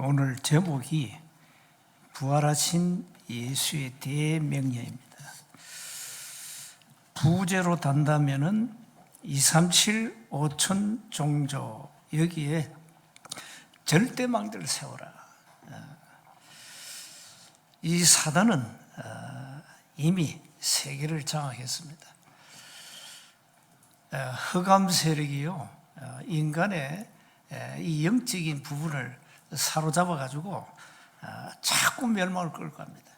오늘 제목이 부활하신 예수의 대명령입니다. 부제로 단다면은 237 5천 종조, 여기에 절대망대를 세워라. 이 사단은 이미 세계를 장악했습니다. 흑암 세력이요, 인간의 이 영적인 부분을 사로잡아 가지고 자꾸 멸망을 끌고 갑니다.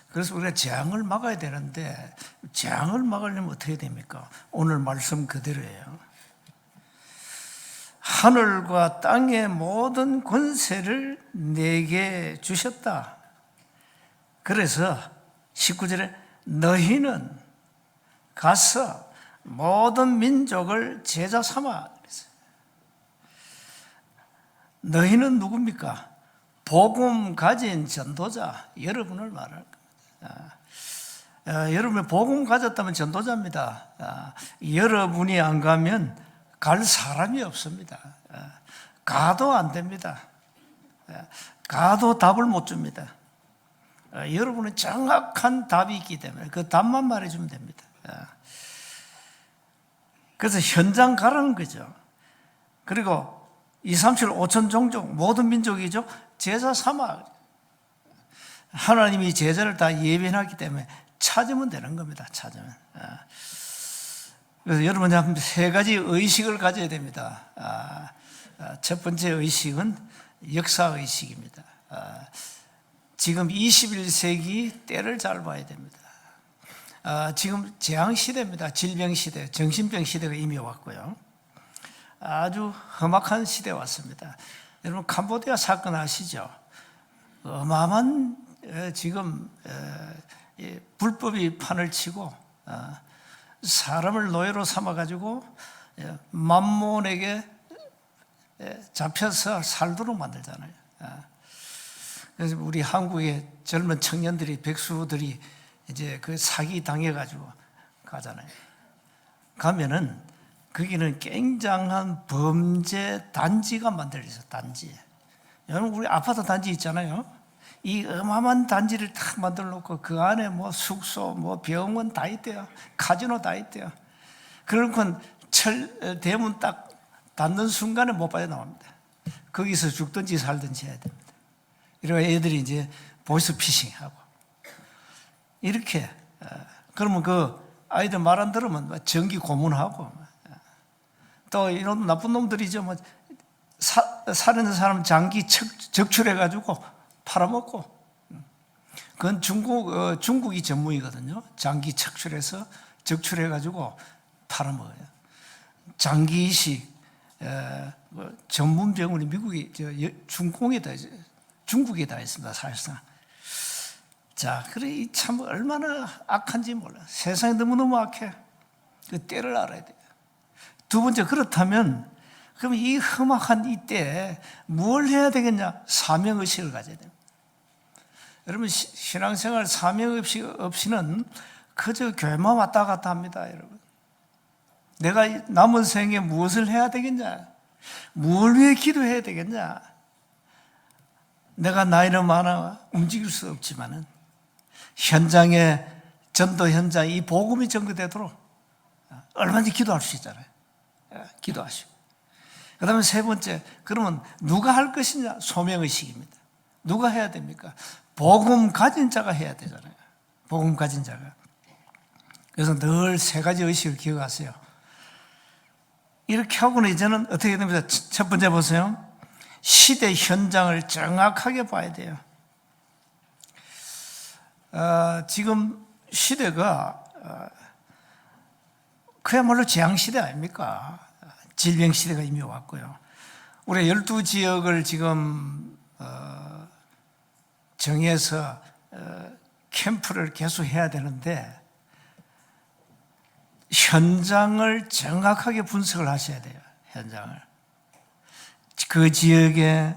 그래서 우리가 재앙을 막아야 되는데, 재앙을 막으려면 어떻게 됩니까? 오늘 말씀 그대로예요. 하늘과 땅의 모든 권세를 내게 주셨다. 그래서 19절에 너희는 가서 모든 민족을 제자 삼아. 너희는 누굽니까? 복음 가진 전도자, 여러분을 말할 겁니다. 여러분이 복음 가졌다면 전도자입니다. 여러분이 안 가면 갈 사람이 없습니다. 가도 안 됩니다. 가도 답을 못 줍니다. 여러분은 정확한 답이 있기 때문에 그 답만 말해주면 됩니다. 그래서 현장 가라는 거죠. 그리고 237 5천 종족, 모든 민족이죠. 제자 삼아. 하나님이 제자를 다 예비해놨기 때문에 찾으면 되는 겁니다. 찾으면. 그래서 여러분이 한 세 가지 의식을 가져야 됩니다. 첫 번째 의식은 역사의식입니다. 지금 21세기 때를 잘 봐야 됩니다. 지금 재앙시대입니다. 질병시대, 정신병 시대가 이미 왔고요. 아주 험악한 시대에 왔습니다. 여러분 캄보디아 사건 아시죠? 어마어마한 지금 불법이 판을 치고 사람을 노예로 삼아가지고 만몬에게 잡혀서 살도록 만들잖아요. 그래서 우리 한국의 젊은 청년들이, 백수들이 이제 그 사기 당해가지고 가잖아요. 가면은 거기는 굉장한 범죄 단지가 만들어져. 단지. 여러분 우리 아파트 단지 있잖아요. 이 어마어마한 단지를 딱 만들어 놓고 그 안에 뭐 숙소, 뭐 병원 다 있대요. 카지노 다 있대요. 그러니까 대문 딱 닫는 순간에 못 빠져나옵니다. 거기서 죽든지 살든지 해야 됩니다. 이러고 애들이 이제 보이스피싱하고 이렇게. 그러면 그 아이들 말 안 들으면 전기 고문하고, 또 이런 나쁜 놈들이죠. 뭐 살아있는 사람 장기 적출해가지고 팔아먹고. 그건 중국이 전문이거든요. 장기 적출해서 적출해가지고 팔아먹어요. 장기 이식 전문 병원이 미국이 중국에 다 있습니다. 사실상. 자, 그래 참 얼마나 악한지 몰라. 세상이 너무너무 악해. 그 때를 알아야 돼요. 두 번째, 그렇다면 그럼 이 험악한 이때에 뭘 해야 되겠냐? 사명의식을 가져야 됩니다. 여러분 신앙생활 사명의식 없이는 그저 교회만 왔다 갔다 합니다. 여러분, 내가 남은 생에 무엇을 해야 되겠냐? 뭘 위해 기도해야 되겠냐? 내가 나이는 많아 움직일 수 없지만은 현장에, 전도 현장에 이 복음이 전거되도록 얼마든지 기도할 수 있잖아요. 기도하시고. 그 다음에 세 번째, 그러면 누가 할 것이냐? 소명의식입니다. 누가 해야 됩니까? 복음 가진 자가 해야 되잖아요. 복음 가진 자가. 그래서 늘 세 가지 의식을 기억하세요. 이렇게 하고는 이제는 어떻게 됩니까? 첫 번째 보세요. 시대 현장을 정확하게 봐야 돼요. 지금 시대가 그야말로 재앙시대 아닙니까? 질병시대가 이미 왔고요. 우리 12지역을 지금 정해서 캠프를 계속 해야 되는데 현장을 정확하게 분석을 하셔야 돼요. 현장을. 그 지역에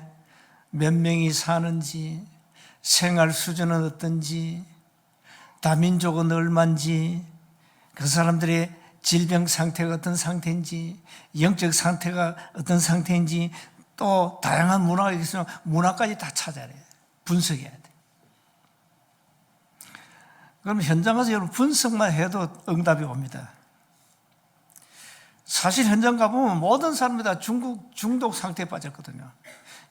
몇 명이 사는지, 생활 수준은 어떤지, 다민족은 얼마인지, 그 사람들의 질병 상태가 어떤 상태인지, 영적 상태가 어떤 상태인지, 또 다양한 문화가 있으면 문화까지 다 찾아야 돼. 분석해야 돼. 그럼 현장 가서 여러분 분석만 해도 응답이 옵니다. 사실 현장 가보면 모든 사람이 다 중독 상태에 빠졌거든요.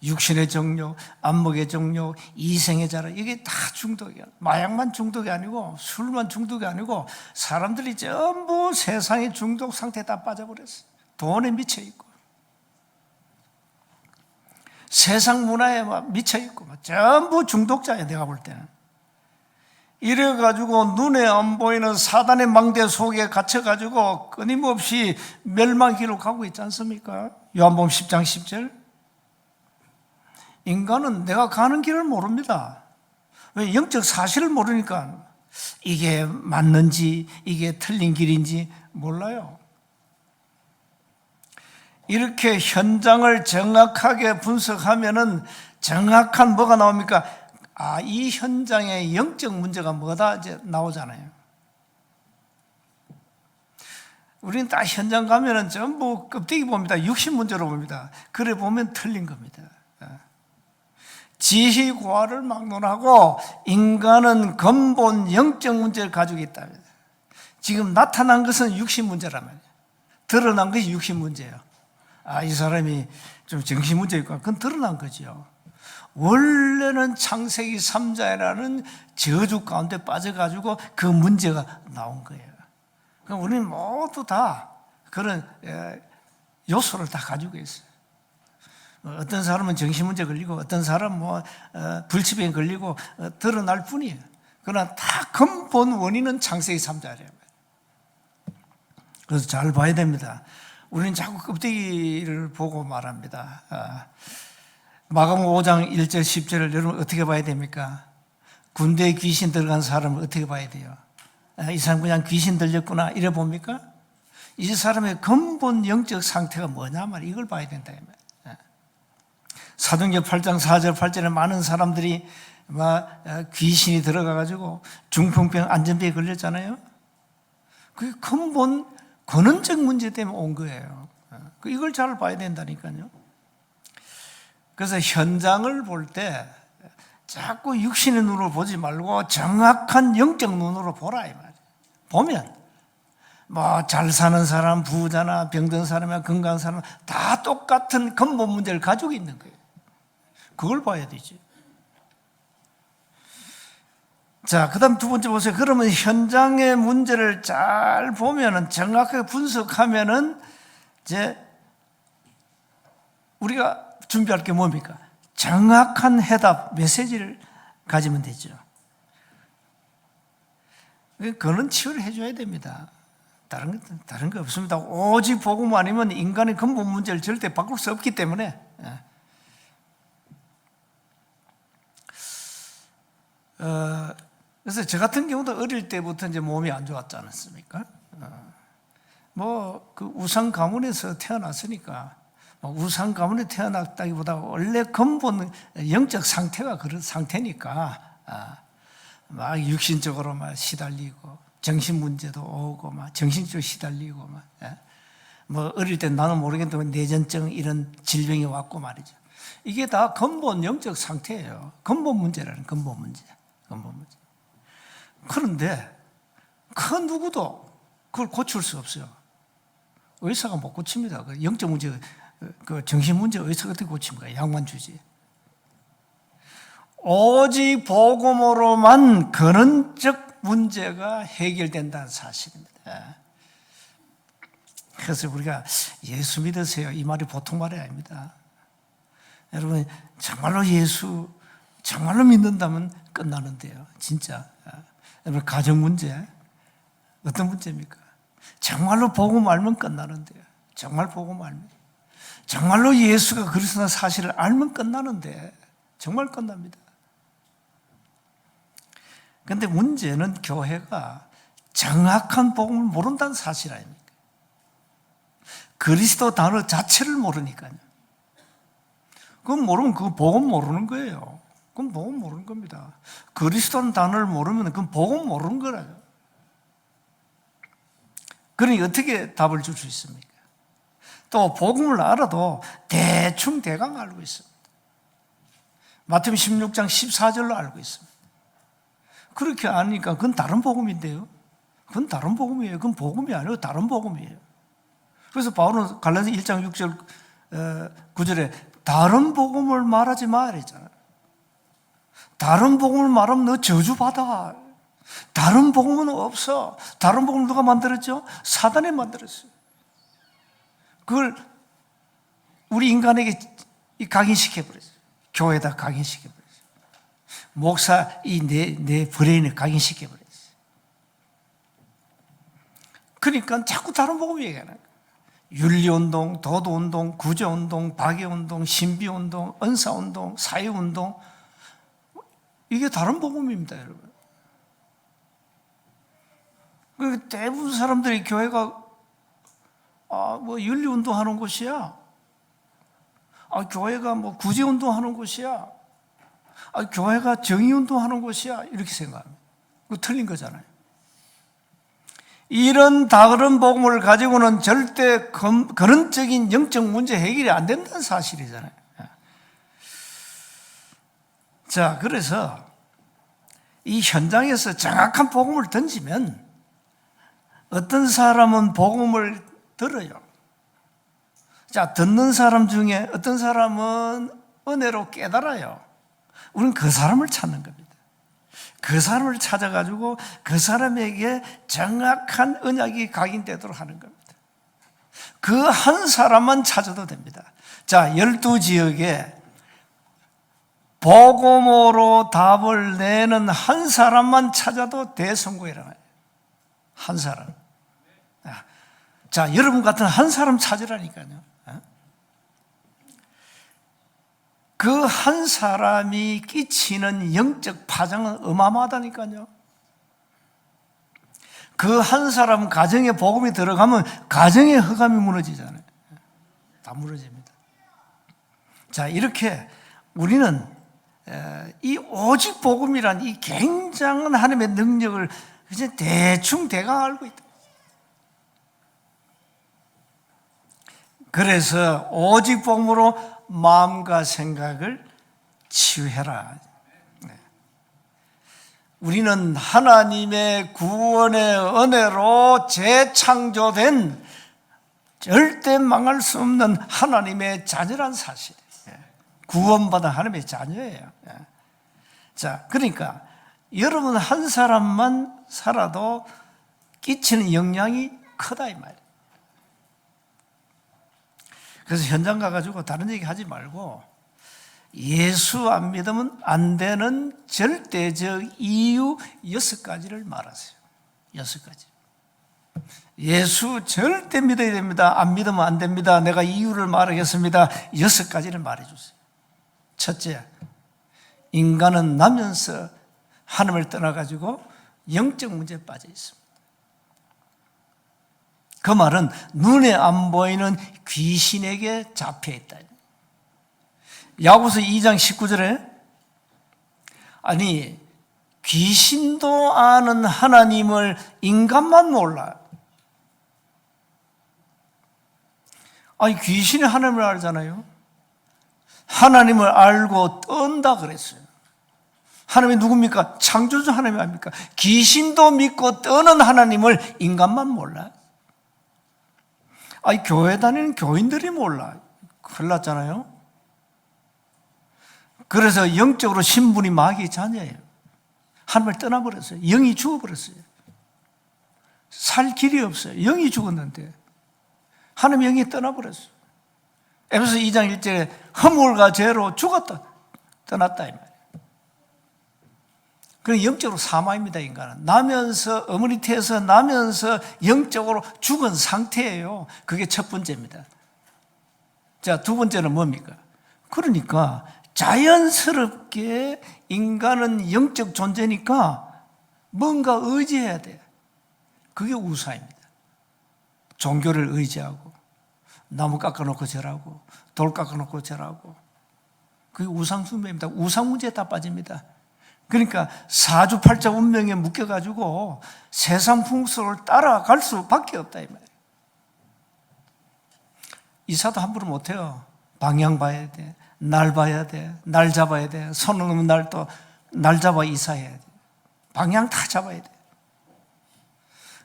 육신의 정욕, 안목의 정욕, 이생의 자랑, 이게 다 중독이야. 마약만 중독이 아니고 술만 중독이 아니고 사람들이 전부 세상의 중독 상태에 다 빠져버렸어. 돈에 미쳐있고 세상 문화에 막 미쳐있고 전부 중독자야. 내가 볼 때는. 이래가지고 눈에 안 보이는 사단의 망대 속에 갇혀가지고 끊임없이 멸망길로 가고 있지 않습니까? 요한복음 10장 10절. 인간은 내가 가는 길을 모릅니다. 왜? 영적 사실을 모르니까 이게 맞는지 이게 틀린 길인지 몰라요. 이렇게 현장을 정확하게 분석하면은 정확한 뭐가 나옵니까? 이 현장의 영적 문제가 뭐다 이제 나오잖아요. 우리는 딱 현장 가면은 전부 껍데기 봅니다. 육신 문제로 봅니다. 그래 보면 틀린 겁니다. 지희고하를 막론하고 인간은 근본 영적 문제를 가지고 있다. 지금 나타난 것은 육신 문제란 말이에요. 드러난 것이 육신 문제예요. 이 사람이 좀 정신 문제 있고 그건 드러난 거죠. 원래는 창세기 3장이라는 저주 가운데 빠져가지고 그 문제가 나온 거예요. 그럼 우리는 모두 다 그런 요소를 다 가지고 있어요. 어떤 사람은 정신문제 걸리고 어떤 사람은 불치병에 걸리고 드러날 뿐이에요. 그러나 다 근본 원인은 창세기 3장이에요. 그래서 잘 봐야 됩니다. 우리는 자꾸 껍데기를 보고 말합니다. 마가복음 5장 1절 10절을 여러분 어떻게 봐야 됩니까? 군대에 귀신 들어간 사람을 어떻게 봐야 돼요? 이 사람 그냥 귀신 들렸구나 이래 봅니까? 이 사람의 근본 영적 상태가 뭐냐 말이에요. 이걸 봐야 된다. 사도행전 8장 4절 8절에 많은 사람들이 귀신이 들어가가지고 중풍병 안전병에 걸렸잖아요. 그게 근본 근원적 문제 때문에 온 거예요. 이걸 잘 봐야 된다니까요. 그래서 현장을 볼 때 자꾸 육신의 눈으로 보지 말고 정확한 영적 눈으로 보라 이 말이에요. 보면 잘 사는 사람, 부자나 병든 사람이나 건강한 사람 다 똑같은 근본 문제를 가지고 있는 거예요. 그걸 봐야 되지. 자, 그 다음 두 번째 보세요. 그러면 현장의 문제를 잘 보면은 정확하게 분석하면은 이제 우리가 준비할 게 뭡니까? 정확한 해답, 메시지를 가지면 되죠. 그거는 치유를 해줘야 됩니다. 다른 거 없습니다. 오직 복음 아니면 인간의 근본 문제를 절대 바꿀 수 없기 때문에. 그래서 저 같은 경우도 어릴 때부터 이제 몸이 안 좋았지 않았습니까? 그 우상 가문에서 태어났으니까 우상 가문에 태어났다기보다 원래 근본 영적 상태가 그런 상태니까 막 육신적으로 막 시달리고 정신 문제도 오고 막 정신적으로 시달리고 어릴 때 나는 모르겠는데 내전증 이런 질병이 왔고 말이죠. 이게 다 근본 영적 상태예요. 근본 문제라는 근본 문제. 그런데 그 누구도 그걸 고칠 수 없어요. 의사가 못 고칩니다. 그 영적 문제, 그 정신 문제 의사가 어떻게 고칩니까? 약만 주지. 오직 복음으로만 근원적 문제가 해결된다는 사실입니다. 그래서 우리가 예수 믿으세요. 이 말이 보통 말이 아닙니다. 여러분 정말로 예수 정말로 믿는다면 끝나는데요. 진짜. 여러분 가정 문제 어떤 문제입니까? 정말로 복음 알면 끝나는데요. 정말 복음 알면. 정말로 예수가 그리스도라는 사실을 알면 끝나는데 정말 끝납니다. 그런데 문제는 교회가 정확한 복음을 모른다는 사실 아닙니까? 그리스도 단어 자체를 모르니까요. 그건 모르면 그건 복음 모르는 거예요. 그건 복음 모르는 겁니다. 그리스도라는 단어를 모르면 그건 복음 모르는 거라요. 그러니 어떻게 답을 줄 수 있습니까? 또 복음을 알아도 대충 대강 알고 있습니다. 마태복음 16장 14절로 알고 있습니다. 그렇게 아니까 그건 다른 복음인데요. 그건 다른 복음이에요. 그건 복음이 아니고 다른 복음이에요. 그래서 바울은 갈라디아 1장 6절 9절에 다른 복음을 말하지 마 이랬잖아요. 다른 복음을 말하면 너 저주받아. 다른 복음은 없어. 다른 복음을 누가 만들었죠? 사단이 만들었어요. 그걸 우리 인간에게 각인시켜버렸어요. 교회에다 각인시켜버렸어요. 목사 내 브레인에 각인시켜버렸어요. 그러니까 자꾸 다른 복음 얘기하는 거예요. 윤리운동, 도도운동, 구제운동, 박애운동, 신비운동, 은사운동, 사회운동, 이게 다른 복음입니다, 여러분. 대부분 사람들이 교회가 윤리운동 하는 곳이야. 교회가 구제운동 하는 곳이야. 교회가 정의운동 하는 곳이야. 이렇게 생각합니다. 그거 틀린 거잖아요. 이런 다른 복음을 가지고는 절대 근원적인 영적 문제 해결이 안 된다는 사실이잖아요. 자, 그래서 이 현장에서 정확한 복음을 던지면 어떤 사람은 복음을 들어요. 자, 듣는 사람 중에 어떤 사람은 은혜로 깨달아요. 우리는 그 사람을 찾는 겁니다. 그 사람을 찾아가지고 그 사람에게 정확한 언약이 각인되도록 하는 겁니다. 그 한 사람만 찾아도 됩니다. 자, 12지역에 복음으로 답을 내는 한 사람만 찾아도 대선거에 일어나요. 한 사람. 자, 여러분 같은 한 사람 찾으라니까요. 그 한 사람이 끼치는 영적 파장은 어마어마하다니까요. 그 한 사람 가정에 복음이 들어가면 가정의 흑암이 무너지잖아요. 다 무너집니다. 자, 이렇게 우리는 이 오직 복음이란 이 굉장한 하나님의 능력을 그냥 대충 대강 알고 있다. 그래서 오직 복음으로 마음과 생각을 치유해라. 우리는 하나님의 구원의 은혜로 재창조된 절대 망할 수 없는 하나님의 자녀란 사실. 구원받은 하나님의 자녀예요. 자, 그러니까 여러분 한 사람만 살아도 끼치는 영향이 크다 이 말이에요. 그래서 현장 가가지고 다른 얘기 하지 말고 예수 안 믿으면 안 되는 절대적 이유 6가지를 말하세요. 6가지. 예수 절대 믿어야 됩니다. 안 믿으면 안 됩니다. 내가 이유를 말하겠습니다. 6가지를 말해주세요. 첫째, 인간은 나면서 하나님을 떠나가지고 영적 문제에 빠져 있습니다. 그 말은 눈에 안 보이는 귀신에게 잡혀 있다. 야고보서 2장 19절에 아니 귀신도 아는 하나님을 인간만 몰라. 아니 귀신이 하나님을 알잖아요. 하나님을 알고 떤다 그랬어요. 하나님이 누굽니까? 창조주 하나님 아닙니까? 귀신도 믿고 떠는 하나님을 인간만 몰라. 아니 교회 다니는 교인들이 몰라. 큰일 났잖아요. 그래서 영적으로 신분이 마귀의 자녀예요. 하나님을 떠나버렸어요. 영이 죽어버렸어요. 살 길이 없어요. 영이 죽었는데 하나님 영이 떠나버렸어요. 에베소 2장 1절에 허물과 죄로 죽었다. 떠났다 이 말이에요. 그럼 영적으로 사망입니다. 인간은 나면서 어머니 태에서 나면서 영적으로 죽은 상태예요. 그게 첫 번째입니다. 자, 두 번째는 뭡니까? 그러니까 자연스럽게 인간은 영적 존재니까 뭔가 의지해야 돼요. 그게 우사입니다. 종교를 의지하고 나무 깎아놓고 절하고 돌 깎아놓고 절하고 그게 우상숭배입니다. 우상 문제에 다 빠집니다. 그러니까 사주팔자 운명에 묶여가지고 세상 풍속을 따라갈 수밖에 없다 이 말이에요. 이사도 함부로 못해요. 방향 봐야 돼. 날 봐야 돼. 날 잡아야 돼. 손 넘으면 날 잡아 이사해야 돼. 방향 다 잡아야 돼.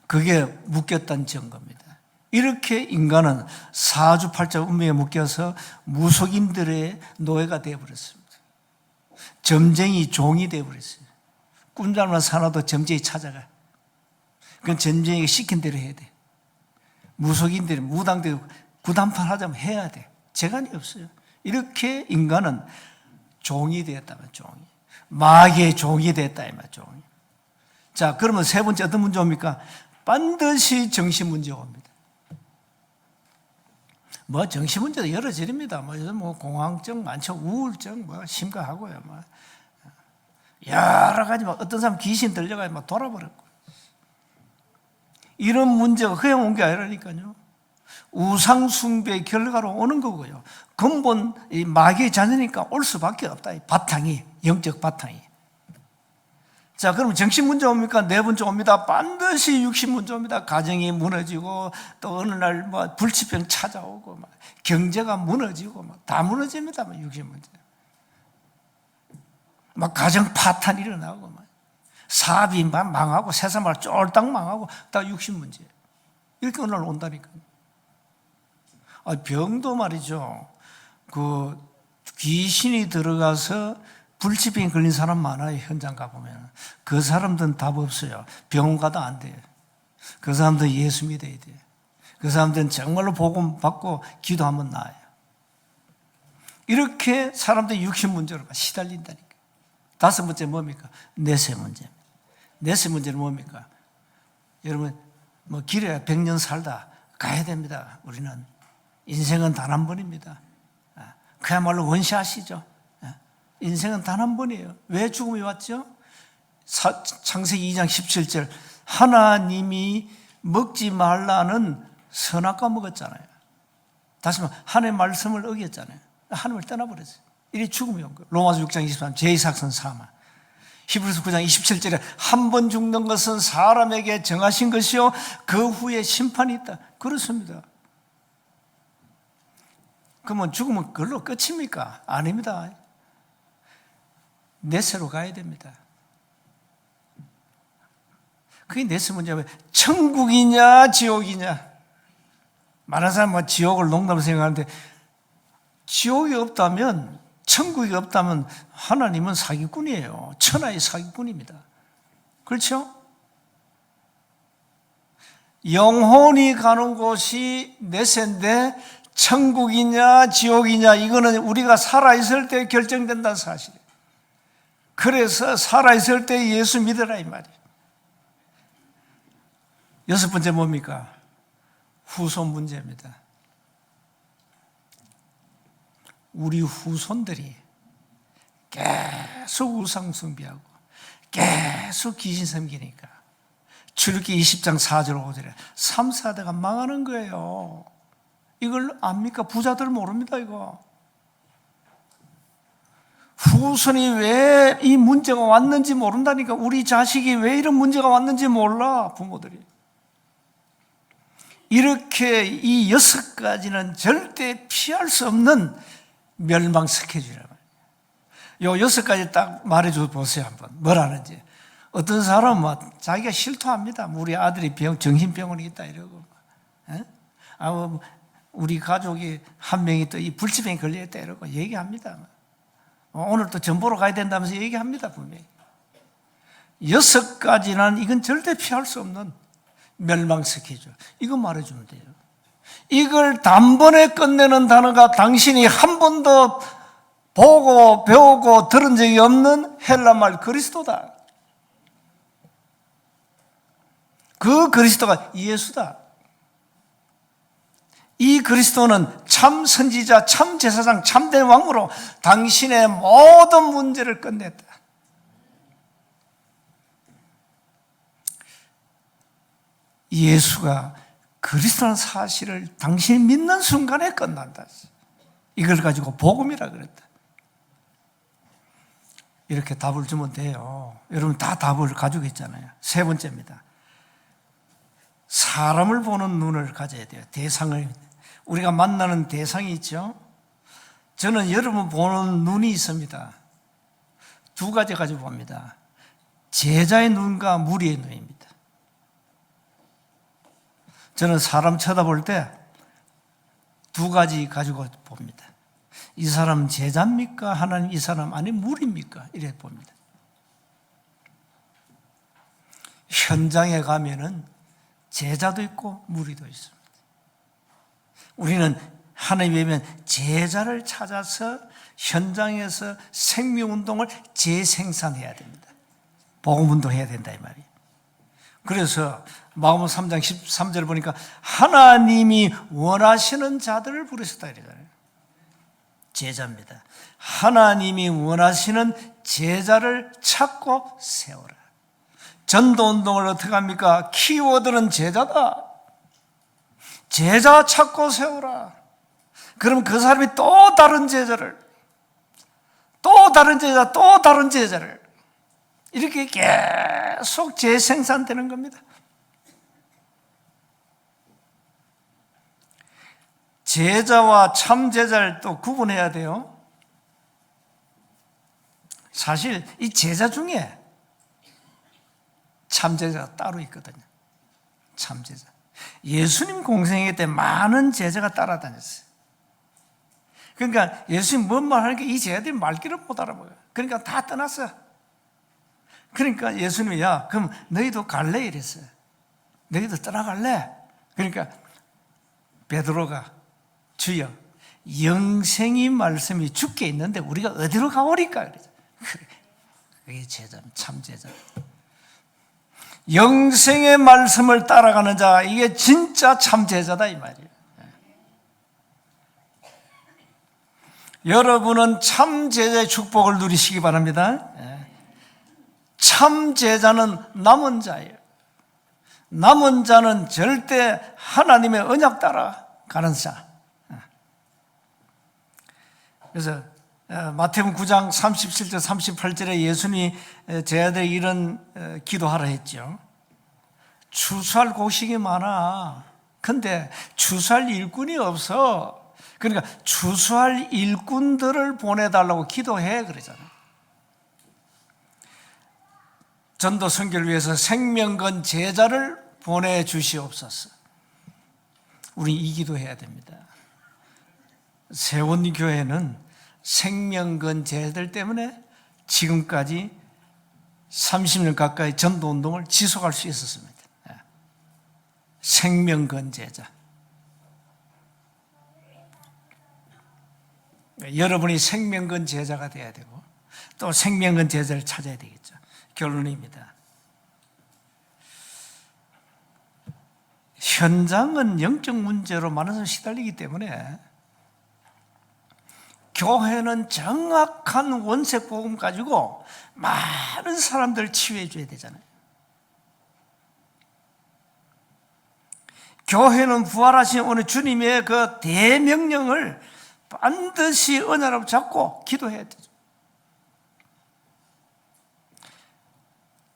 그게 묶였다는 증거입니다. 이렇게 인간은 사주팔자 운명에 묶여서 무속인들의 노예가 되어버렸습니다. 점쟁이 종이 되어버렸어요. 꿈잘만 사놔도 점쟁이 찾아가. 그건 점쟁이가 시킨 대로 해야 돼. 무속인들이 무당들이 구단판 하자면 해야 돼. 재간이 없어요. 이렇게 인간은 종이 되었다면 종이. 마귀의 종이 됐다 이 말, 종이. 자, 그러면 세 번째 어떤 문제 옵니까? 반드시 정신 문제가 옵니다. 뭐 정신 문제도 여러 질입니다. 뭐 요즘 뭐 공황증 많죠, 우울증 뭐 심각하고요. 뭐 여러 가지 막 어떤 사람 귀신 들려가지고 막 돌아버렸고. 이런 문제가 그냥 온 게 아니라니까요. 우상 숭배의 결과로 오는 거고요. 근본 이 마귀의 자녀니까 올 수밖에 없다. 이 바탕이, 영적 바탕이. 자, 그럼 정신 문제 옵니까? 네 번째 옵니다. 반드시 육신 문제 옵니다. 가정이 무너지고 또 어느 날 뭐 불치병 찾아오고 막 경제가 무너지고 막 다 무너집니다. 막 육신 문제. 막 가정 파탄이 일어나고 막 사업이 막 망하고 세상 말 쫄딱 망하고 다 육신 문제. 이렇게 어느 날 온다니까요. 병도 말이죠. 그 귀신이 들어가서 불치병 걸린 사람 많아요. 현장 가보면. 그 사람들은 답 없어요. 병원 가도 안 돼요. 그 사람들은 예수 믿어야 돼요. 그 사람들은 정말로 복음 받고 기도하면 나아요. 이렇게 사람들이 육신 문제로 시달린다니까. 다섯 번째 뭡니까? 내세 문제입니다. 내세 문제는 뭡니까? 여러분, 뭐 길에 100년 살다 가야 됩니다. 우리는. 인생은 단 한 번입니다. 그야말로 원시하시죠. 인생은 단 한 번이에요. 왜 죽음이 왔죠? 창세기 2장 17절 하나님이 먹지 말라는 선악과 먹었잖아요. 다시 말하면 하나님의 말씀을 어겼잖아요. 하나님을 떠나버렸어요. 이래 죽음이 온 거예요. 로마서 6장 23절 제2사건 사망. 히브리서 9장 27절에 한 번 죽는 것은 사람에게 정하신 것이요 그 후에 심판이 있다. 그렇습니다. 그러면 죽으면 그걸로 끝입니까? 아닙니다. 내세로 가야 됩니다. 그게 내세 문제면 천국이냐 지옥이냐. 많은 사람은 지옥을 농담으로 생각하는데 지옥이 없다면, 천국이 없다면 하나님은 사기꾼이에요. 천하의 사기꾼입니다. 그렇죠? 영혼이 가는 곳이 내세인데 천국이냐 지옥이냐 이거는 우리가 살아있을 때 결정된다는 사실이에요. 그래서 살아있을 때 예수 믿으라 이 말이에요. 여섯 번째 뭡니까? 후손 문제입니다. 우리 후손들이 계속 우상 숭배하고 계속 귀신 섬기니까 출애굽기 20장 4절 5절에 3, 4대가 망하는 거예요. 이걸 압니까? 부자들 모릅니다 이거. 후손이 왜 이 문제가 왔는지 모른다니까. 우리 자식이 왜 이런 문제가 왔는지 몰라 부모들이. 이렇게 이 6가지는 절대 피할 수 없는 멸망 스케줄이란 말이에요. 요 6가지 딱 말해줘 보세요 한번. 뭘 하는지. 어떤 사람은 막 자기가 실토합니다. 우리 아들이 정신병원에 있다 이러고. 우리 가족이 한 명이 또 이 불치병에 걸려있다 이러고 얘기합니다. 오늘 또 전보러 가야 된다면서 얘기합니다 분명히. 6가지는 이건 절대 피할 수 없는 멸망 스케줄. 이거 말해주면 돼요. 이걸 단번에 끝내는 단어가 당신이 한 번도 보고 배우고 들은 적이 없는 헬라말 그리스도다. 그 그리스도가 예수다. 이 그리스도는 참 선지자, 참 제사장, 참된 왕으로 당신의 모든 문제를 끝냈다. 예수가 그리스도라는 사실을 당신이 믿는 순간에 끝난다. 이걸 가지고 복음이라 그랬다. 이렇게 답을 주면 돼요. 여러분 다 답을 가지고 있잖아요. 세 번째입니다. 사람을 보는 눈을 가져야 돼요. 대상을. 우리가 만나는 대상이 있죠. 저는 여러분 보는 눈이 있습니다. 두 가지 가지고 봅니다. 제자의 눈과 무리의 눈입니다. 저는 사람 쳐다볼 때 두 가지 가지고 봅니다. 이 사람 제자입니까? 하나님 이 사람 아니면 무리입니까? 이렇게 봅니다. 현장에 가면은 제자도 있고 무리도 있습니다. 우리는 하나님에 의하면 제자를 찾아서 현장에서 생명운동을 재생산해야 됩니다. 복음운동해야 된다 이 말이에요. 그래서 마가복음 3장 13절 보니까 하나님이 원하시는 자들을 부르셨다 이러잖아요. 제자입니다. 하나님이 원하시는 제자를 찾고 세워라. 전도운동을 어떻게 합니까? 키워드는 제자다. 제자 찾고 세워라. 그럼 그 사람이 또 다른 제자를, 또 다른 제자, 또 다른 제자를 이렇게 계속 재생산되는 겁니다. 제자와 참 제자를 또 구분해야 돼요. 사실 이 제자 중에 참 제자가 따로 있거든요. 참 제자. 예수님 공생애 때 많은 제자가 따라다녔어요. 그러니까 예수님 뭔 말 하니까 이 제자들이 말귀를 못 알아보여요. 그러니까 다 떠났어요. 그러니까 예수님이 야 그럼 너희도 갈래? 이랬어요. 너희도 떠나갈래? 그러니까 베드로가 주여 영생이 말씀이 주께 있는데 우리가 어디로 가오리까? 그러죠. 그게 제자, 참 제자. 영생의 말씀을 따라가는 자, 이게 진짜 참 제자다 이 말이에요. 여러분은 참 제자의 축복을 누리시기 바랍니다. 참 제자는 남은 자예요. 남은 자는 절대 하나님의 언약 따라 가는 자. 그래서 마태복음 9장 37절 38절에 예수님이 제자들에게 이런 기도하라 했죠. 추수할 곡식이 많아. 근데 추수할 일꾼이 없어. 그러니까 추수할 일꾼들을 보내달라고 기도해 그러잖아요. 전도 선교를 위해서 생명건 제자를 보내주시옵소서. 우리 이 기도해야 됩니다. 세원교회는 생명건 제자들 때문에 지금까지 30년 가까이 전도운동을 지속할 수 있었습니다. 생명건 제자. 여러분이 생명건 제자가 돼야 되고 또 생명건 제자를 찾아야 되겠죠. 결론입니다. 현장은 영적 문제로 많은 사람이 시달리기 때문에 교회는 정확한 원색 복음 가지고 많은 사람들을 치유해 줘야 되잖아요. 교회는 부활하신 오늘 주님의 그 대명령을 반드시 언약으로 잡고 기도해야 되죠.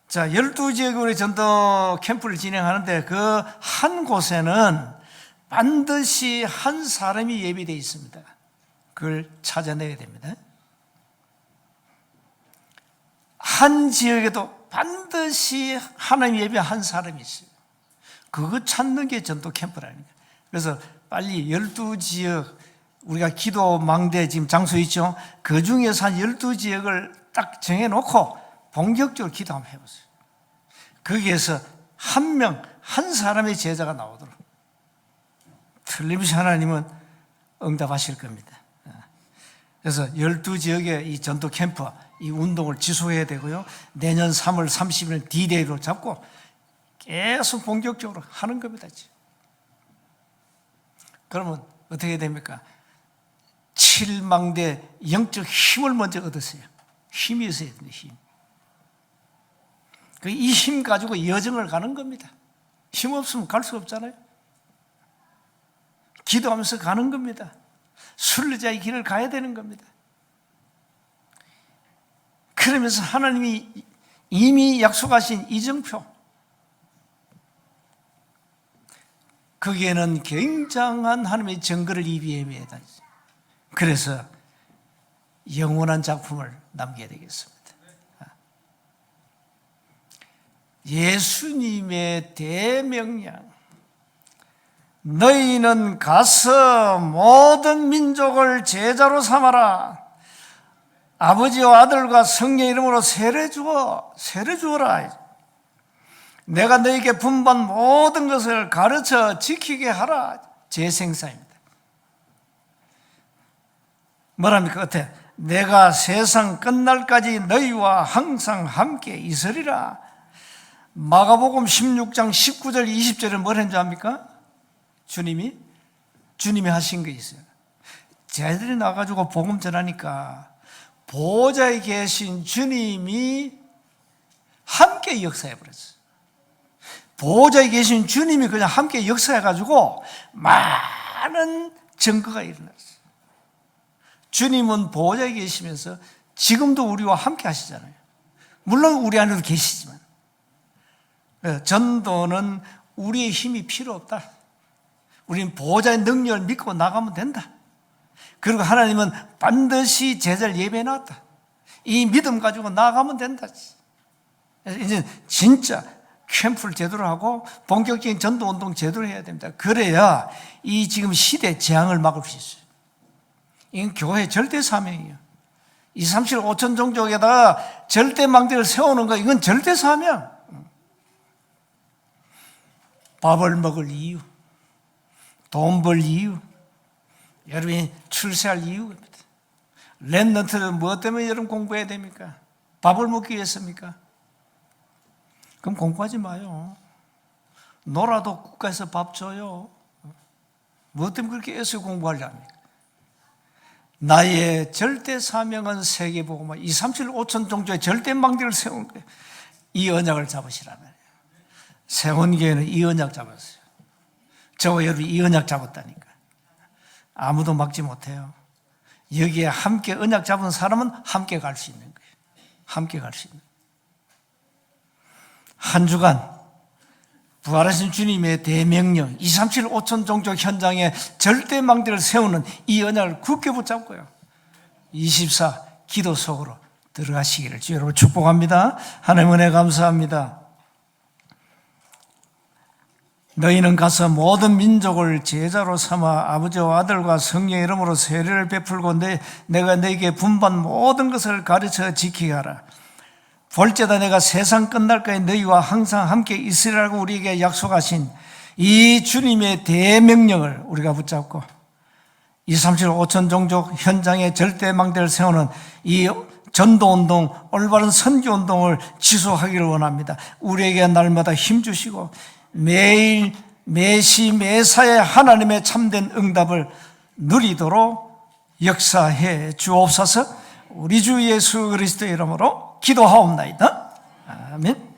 자, 12지역으로 전도 캠프를 진행하는데 그 한 곳에는 반드시 한 사람이 예비되어 있습니다. 그걸 찾아내야 됩니다. 한 지역에도 반드시 하나님 예배 한 사람이 있어요. 그거 찾는 게 전도 캠프라니까. 그래서 빨리 12지역, 우리가 기도 망대 지금 장소 있죠? 그 중에서 한 12지역을 딱 정해놓고 본격적으로 기도 한번 해보세요. 거기에서 한 명, 한 사람의 제자가 나오도록. 틀림없이 하나님은 응답하실 겁니다. 그래서 12지역의 이 전도 캠프, 이 운동을 지속해야 되고요. 내년 3월 30일 D-Day로 잡고 계속 본격적으로 하는 겁니다. 그러면 어떻게 됩니까? 7망대 영적 힘을 먼저 얻으세요. 힘이 있어야 됩니다. 힘. 이 힘 가지고 여정을 가는 겁니다. 힘 없으면 갈 수 없잖아요. 기도하면서 가는 겁니다. 순례자의 길을 가야 되는 겁니다. 그러면서 하나님이 이미 약속하신 이정표, 거기에는 굉장한 하나님의 증거를 입히해야 다. 그래서 영원한 작품을 남겨야 되겠습니다. 예수님의 대명령, 너희는 가서 모든 민족을 제자로 삼아라. 아버지와 아들과 성령 이름으로 세례 주어라. 내가 너희에게 분반 모든 것을 가르쳐 지키게 하라. 재생사입니다. 뭐랍니까? 어때? 내가 세상 끝날까지 너희와 항상 함께 있으리라. 마가복음 16장 19절 20절은 뭘 했는지 압니까? 주님이 하신 게 있어요. 제자들이 나가지고 복음 전하니까 보좌에 계신 주님이 함께 역사해 버렸어요. 보좌에 계신 주님이 그냥 함께 역사해가지고 많은 증거가 일어났어요. 주님은 보좌에 계시면서 지금도 우리와 함께 하시잖아요. 물론 우리 안에도 계시지만 전도는 우리의 힘이 필요 없다. 우리는 보좌의 능력을 믿고 나가면 된다. 그리고 하나님은 반드시 제자를 예배해 놨다. 이 믿음 가지고 나가면 된다. 이제 진짜 캠프를 제대로 하고 본격적인 전도운동 제대로 해야 됩니다. 그래야 이 지금 시대 재앙을 막을 수 있어요. 이건 교회의 절대 사명이에요. 2, 3, 7, 5천 종족에다가 절대 망대를 세우는 거, 이건 절대 사명. 밥을 먹을 이유, 돈 벌 이유, 여러분이 출세할 이유입니다. 랩런트는 무엇 때문에 여러분 공부해야 됩니까? 밥을 먹기 위해서입니까? 그럼 공부하지 마요. 놀아도 국가에서 밥 줘요. 무엇 때문에 그렇게 애써 공부하려 합니까? 나의 절대 사명은 세계복음화 2, 3, 7, 5천 종족의 절대 망대를 세운 거예요. 이 언약을 잡으시라면. 세원교회는 이 언약 잡았어요. 저와 여러분이 이 언약 잡았다니까. 아무도 막지 못해요. 여기에 함께 언약 잡은 사람은 함께 갈 수 있는 거예요. 함께 갈 수 있는 거예요. 한 주간 부활하신 주님의 대명령 2, 3, 7, 5천 종족 현장에 절대 망대를 세우는 이 언약을 굳게 붙잡고요. 24 기도 속으로 들어가시기를 주여로 축복합니다. 하나님 은혜 감사합니다. 너희는 가서 모든 민족을 제자로 삼아 아버지와 아들과 성령의 이름으로 세례를 베풀고 내가 너희에게 분반 모든 것을 가르쳐 지키게 하라. 볼지어다 내가 세상 끝날까지 너희와 항상 함께 있으리라고 우리에게 약속하신 이 주님의 대명령을 우리가 붙잡고 2, 3, 7, 5천 종족 현장에 절대망대를 세우는 이 전도운동, 올바른 선교운동을 지속하기를 원합니다. 우리에게 날마다 힘주시고 매일 매시 매사에 하나님의 참된 응답을 누리도록 역사해 주옵소서. 우리 주 예수 그리스도의 이름으로 기도하옵나이다. 아멘.